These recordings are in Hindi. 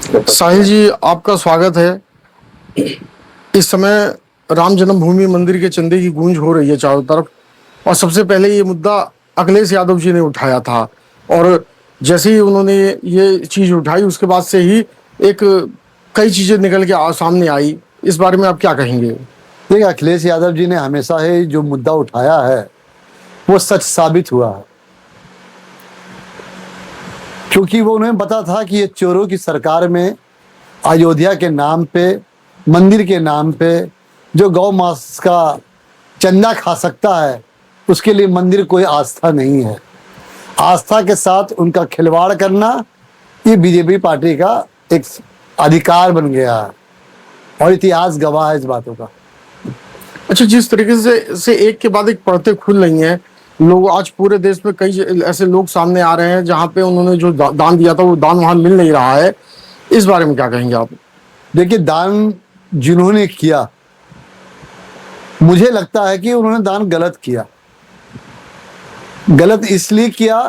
साहिल जी, आपका स्वागत है। इस समय राम जन्मभूमि मंदिर के चंदे की गूंज हो रही है चारों तरफ। और सबसे पहले ये मुद्दा अखिलेश यादव जी ने उठाया था। और जैसे ही उन्होंने ये चीज उठाई, उसके बाद से ही एक कई चीजें निकल के सामने आई। इस बारे में आप क्या कहेंगे? देखिए, अखिलेश यादव जी ने हमेशा ही जो मुद्दा उठाया है वो सच साबित हुआ है, क्योंकि वो उन्हें पता था कि ये चोरों की सरकार में अयोध्या के नाम पे, मंदिर के नाम पे जो गौ मांस का चंदा खा सकता है, उसके लिए मंदिर कोई आस्था नहीं है। आस्था के साथ उनका खिलवाड़ करना ये बीजेपी पार्टी का एक अधिकार बन गया है और इतिहास गवाह है इस बातों का। अच्छा, जिस तरीके से एक के बाद एक परतें खुल रही हैं, लोग आज पूरे देश में कई ऐसे लोग सामने आ रहे हैं जहां पे उन्होंने जो दान दिया था वो दान वहां मिल नहीं रहा है। इस बारे में क्या कहेंगे आप? देखिए, दान जिन्होंने किया, मुझे लगता है कि उन्होंने दान गलत किया। गलत इसलिए किया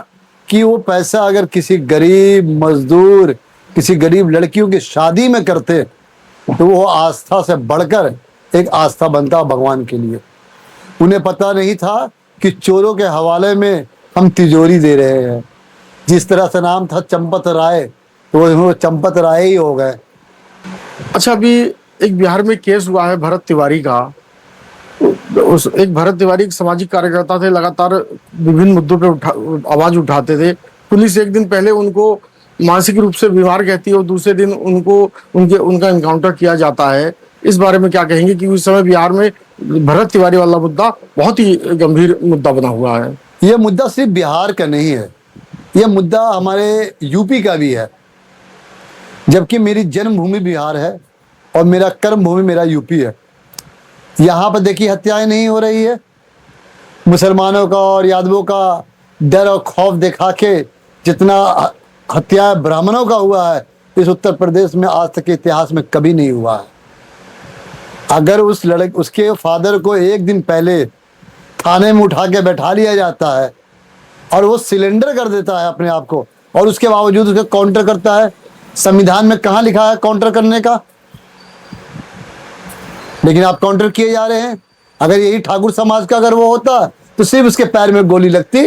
कि वो पैसा अगर किसी गरीब मजदूर, किसी गरीब लड़कियों की शादी में करते तो वो आस्था से बढ़कर एक आस्था बनता भगवान के लिए। उन्हें पता नहीं था कि चोरों के हवाले में हम तिजोरी दे रहे हैं। जिस तरह से नाम था चंपत राय, तो वो चंपत राय ही हो गए। अच्छा, अभी एक बिहार में केस हुआ है भरत तिवारी का। उस एक भरत तिवारी एक सामाजिक कार्यकर्ता थे, लगातार विभिन्न मुद्दों पे आवाज उठाते थे। पुलिस एक दिन पहले उनको मानसिक रूप से बीमार कहती है और दूसरे दिन उनका एनकाउंटर किया जाता है। इस बारे में क्या कहेंगे कि उस समय बिहार में भरत तिवारी वाला मुद्दा बहुत ही गंभीर मुद्दा बना हुआ है? यह मुद्दा सिर्फ बिहार का नहीं है, यह मुद्दा हमारे यूपी का भी है। जबकि मेरी जन्मभूमि बिहार है और मेरा कर्म भूमि मेरा यूपी है। यहाँ पर देखिए, हत्याएं नहीं हो रही है। मुसलमानों का और यादवों का डर और खौफ दिखा के जितना हत्या ब्राह्मणों का हुआ है, इस उत्तर प्रदेश में आज तक के इतिहास में कभी नहीं हुआ है। अगर उसके फादर को एक दिन पहले थाने में उठा के बैठा लिया जाता है और वो सिलेंडर कर देता है अपने आप को, और उसके बावजूद उसका काउंटर करता है, संविधान में कहाँ लिखा है काउंटर करने का? लेकिन आप काउंटर किए जा रहे हैं। अगर यही ठाकुर समाज का अगर वो होता तो सिर्फ उसके पैर में गोली लगती,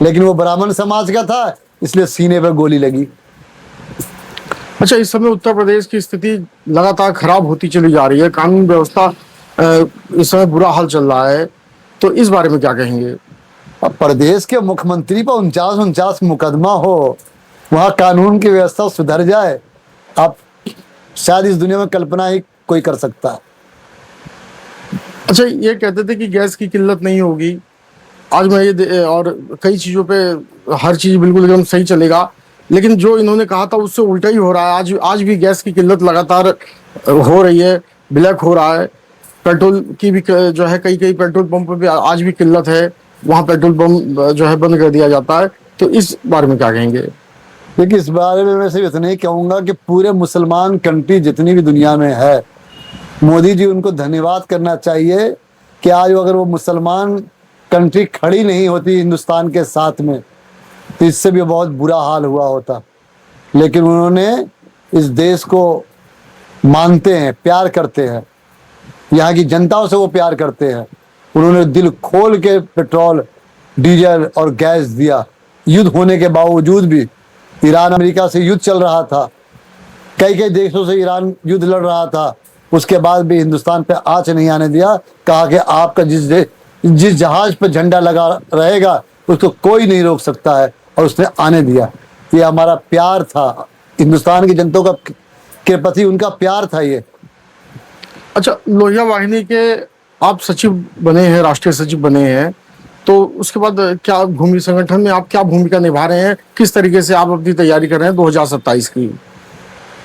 लेकिन वो ब्राह्मण समाज का था इसलिए सीने पर गोली लगी। अच्छा, इस समय उत्तर प्रदेश की स्थिति लगातार खराब होती चली जा रही है। कानून व्यवस्था इस समय बुरा हाल चल रहा है, तो इस बारे में क्या कहेंगे? अब प्रदेश के मुख्यमंत्री पर 49 मुकदमा हो, वहाँ कानून की व्यवस्था सुधर जाए, आप शायद इस दुनिया में कल्पना ही कोई कर सकता है। अच्छा, ये कहते थे कि गैस की किल्लत नहीं होगी। आज मैं और कई चीजों पे हर चीज बिल्कुल एकदम सही चलेगा, लेकिन जो इन्होंने कहा था उससे उल्टा ही हो रहा है। आज भी गैस की किल्लत लगातार हो रही है, ब्लैक हो रहा है। पेट्रोल की भी जो है कई पेट्रोल पंप पे आज भी किल्लत है, वहाँ पेट्रोल पंप जो है बंद कर दिया जाता है। तो इस बारे में क्या कहेंगे? देखिए, इस बारे में मैं सिर्फ इतना ही कहूँगा कि पूरे मुसलमान कंट्री जितनी भी दुनिया में है, मोदी जी उनको धन्यवाद करना चाहिए कि आज अगर वो मुसलमान कंट्री खड़ी नहीं होती हिंदुस्तान के साथ में तो इससे भी बहुत बुरा हाल हुआ होता। लेकिन उन्होंने इस देश को मानते हैं, प्यार करते हैं, यहाँ की जनताओं से वो प्यार करते हैं। उन्होंने दिल खोल के पेट्रोल, डीजल और गैस दिया। युद्ध होने के बावजूद भी, ईरान अमेरिका से युद्ध चल रहा था, कई देशों से ईरान युद्ध लड़ रहा था, उसके बाद भी हिंदुस्तान पे आँच नहीं आने दिया। कहा कि आपका जिस जहाज पर झंडा लगा रहेगा उसको कोई नहीं रोक सकता है, और उसने आने दिया। ये हमारा प्यार था, हिंदुस्तान की जनता का के प्रति उनका प्यार था ये। अच्छा, लोहिया वाहिनी के आप सचिव बने हैं, राष्ट्रीय सचिव बने हैं, तो उसके बाद क्या भूमि संगठन में आप क्या भूमिका निभा रहे हैं? किस तरीके से आप अपनी तैयारी कर रहे हैं 2027 की?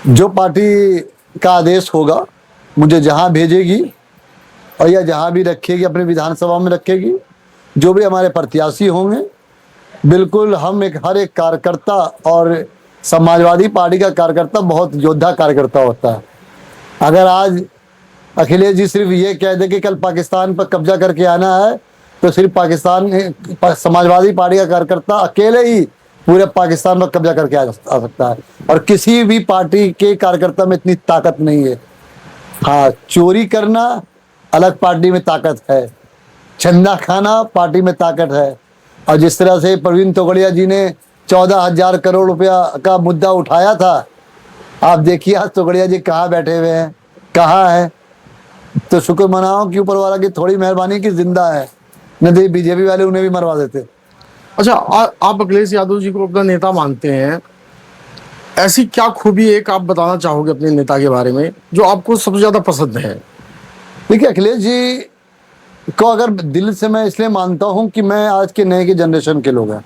जो पार्टी का आदेश होगा, मुझे जहाँ भेजेगी और या जहाँ भी रखेगी, अपने विधानसभा में रखेगी, जो भी हमारे प्रत्याशी होंगे, बिल्कुल हम हर एक कार्यकर्ता, और समाजवादी पार्टी का कार्यकर्ता बहुत योद्धा कार्यकर्ता होता है। अगर आज अखिलेश जी सिर्फ ये कह दे कि कल पाकिस्तान पर कब्जा करके आना है, तो सिर्फ समाजवादी पार्टी का कार्यकर्ता अकेले ही पूरे पाकिस्तान में कब्जा करके आ सकता है। और किसी भी पार्टी के कार्यकर्ता में इतनी ताकत नहीं है। हाँ, चोरी करना अलग पार्टी में ताकत है, चंदा खाना पार्टी में ताकत है। और जिस तरह से प्रवीण तोगड़िया जी ने 14,000 करोड़ रुपया का मुद्दा उठाया था, आप देखिए आज तोगड़िया जी कहाँ बैठे हुए हैं, कहाँ है। तो शुक्र मनाओ कि ऊपर वाला की थोड़ी मेहरबानी की जिंदा है, नहीं तो बीजेपी वाले उन्हें भी मरवा देते। अच्छा, आप अखिलेश यादव जी को अपना नेता मानते हैं, ऐसी क्या खूबी एक आप बताना चाहोगे अपने नेता के बारे में जो आपको सबसे ज्यादा पसंद है? देखिए, अखिलेश जी को अगर दिल से मैं इसलिए मानता हूं कि मैं आज के नए के जनरेशन के लोग हैं,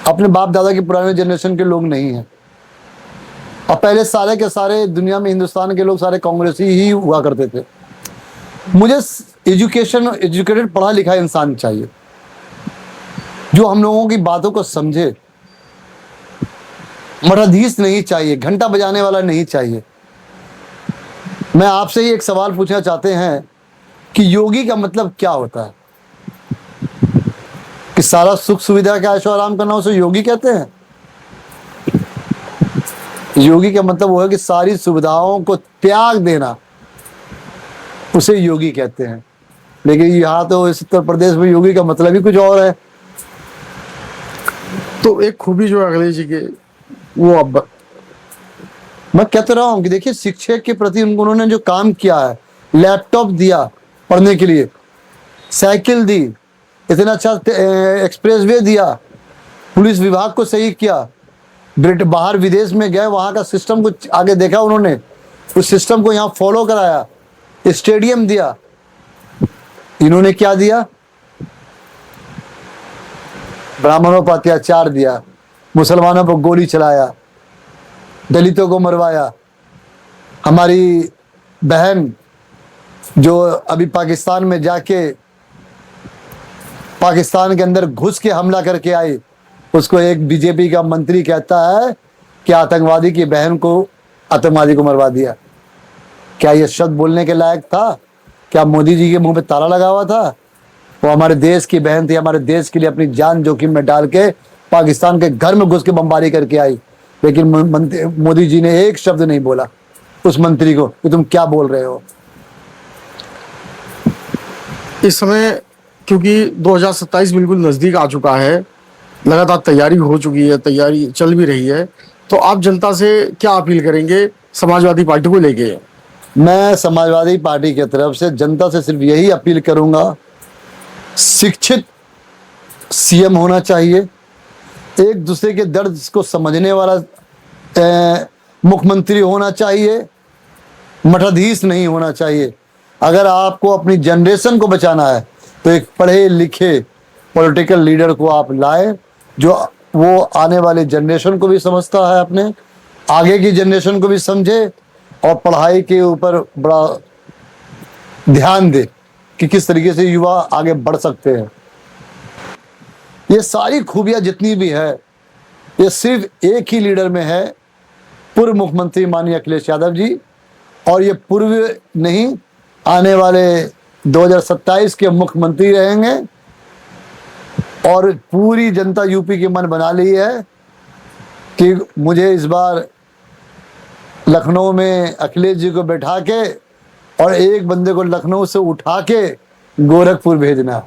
अपने बाप दादा की पुराने जनरेशन के लोग नहीं हैं। और पहले सारे के सारे दुनिया में हिंदुस्तान के लोग सारे कांग्रेसी ही हुआ करते थे। मुझे एजुकेटेड पढ़ा लिखा इंसान चाहिए जो हम लोगों की बातों को समझे। मठाधीश नहीं चाहिए, घंटा बजाने वाला नहीं चाहिए। मैं आपसे ही एक सवाल पूछना चाहते हैं कि योगी का मतलब क्या होता है? कि सारा सुख सुविधा का ऐशो आराम करना उसे योगी कहते हैं? योगी का मतलब वो है कि सारी सुविधाओं को त्याग देना, उसे योगी कहते हैं। लेकिन यहाँ तो इस उत्तर प्रदेश में योगी का मतलब ही कुछ और है। तो एक खूबी जो है अखिलेश जी के, वो अब मैं कहते रहा हूँ कि देखिए, शिक्षा के प्रति उन्होंने जो काम किया है, लैपटॉप दिया पढ़ने के लिए, साइकिल दी, इतना अच्छा एक्सप्रेसवे दिया, पुलिस विभाग को सही किया, बाहर विदेश में गए, वहां का सिस्टम को आगे देखा उन्होंने, उस सिस्टम को यहाँ फॉलो कराया, स्टेडियम दिया। इन्होंने क्या दिया? ब्राह्मणों पर अत्याचार दिया, मुसलमानों पर गोली चलाया, दलितों को मरवाया। हमारी बहन जो अभी पाकिस्तान में जाके पाकिस्तान के अंदर घुस के हमला करके आई, उसको एक बीजेपी का मंत्री कहता है कि आतंकवादी की बहन को आतंकवादी को मरवा दिया। क्या यह शब्द बोलने के लायक था? क्या मोदी जी के मुंह पे ताला लगा हुआ था? वो हमारे देश की बहन थी, हमारे देश के लिए अपनी जान जोखिम में डाल के पाकिस्तान के घर में घुस के बमबारी करके आई। लेकिन मोदी जी ने एक शब्द नहीं बोला उस मंत्री को कि तुम क्या बोल रहे हो। इस समय क्योंकि 2027 बिल्कुल नजदीक आ चुका है, लगातार तैयारी हो चुकी है, तैयारी चल भी रही है, तो आप जनता से क्या अपील करेंगे समाजवादी पार्टी को लेके? मैं समाजवादी पार्टी की तरफ से जनता से सिर्फ यही अपील करूंगा, शिक्षित सीएम होना चाहिए, एक दूसरे के दर्द को समझने वाला मुख्यमंत्री होना चाहिए, मठाधीश नहीं होना चाहिए। अगर आपको अपनी जनरेशन को बचाना है तो एक पढ़े लिखे पॉलिटिकल लीडर को आप लाए जो वो आने वाले जनरेशन को भी समझता है, अपने आगे की जनरेशन को भी समझे और पढ़ाई के ऊपर बड़ा ध्यान दे कि किस तरीके से युवा आगे बढ़ सकते हैं। ये सारी खूबियां जितनी भी है, ये सिर्फ एक ही लीडर में है, पूर्व मुख्यमंत्री माननीय अखिलेश यादव जी। और ये पूर्व नहीं, आने वाले 2027 के मुख्यमंत्री रहेंगे। और पूरी जनता यूपी की मन बना ली है कि मुझे इस बार लखनऊ में अखिलेश जी को बैठा के और एक बंदे को लखनऊ से उठा के गोरखपुर भेजना।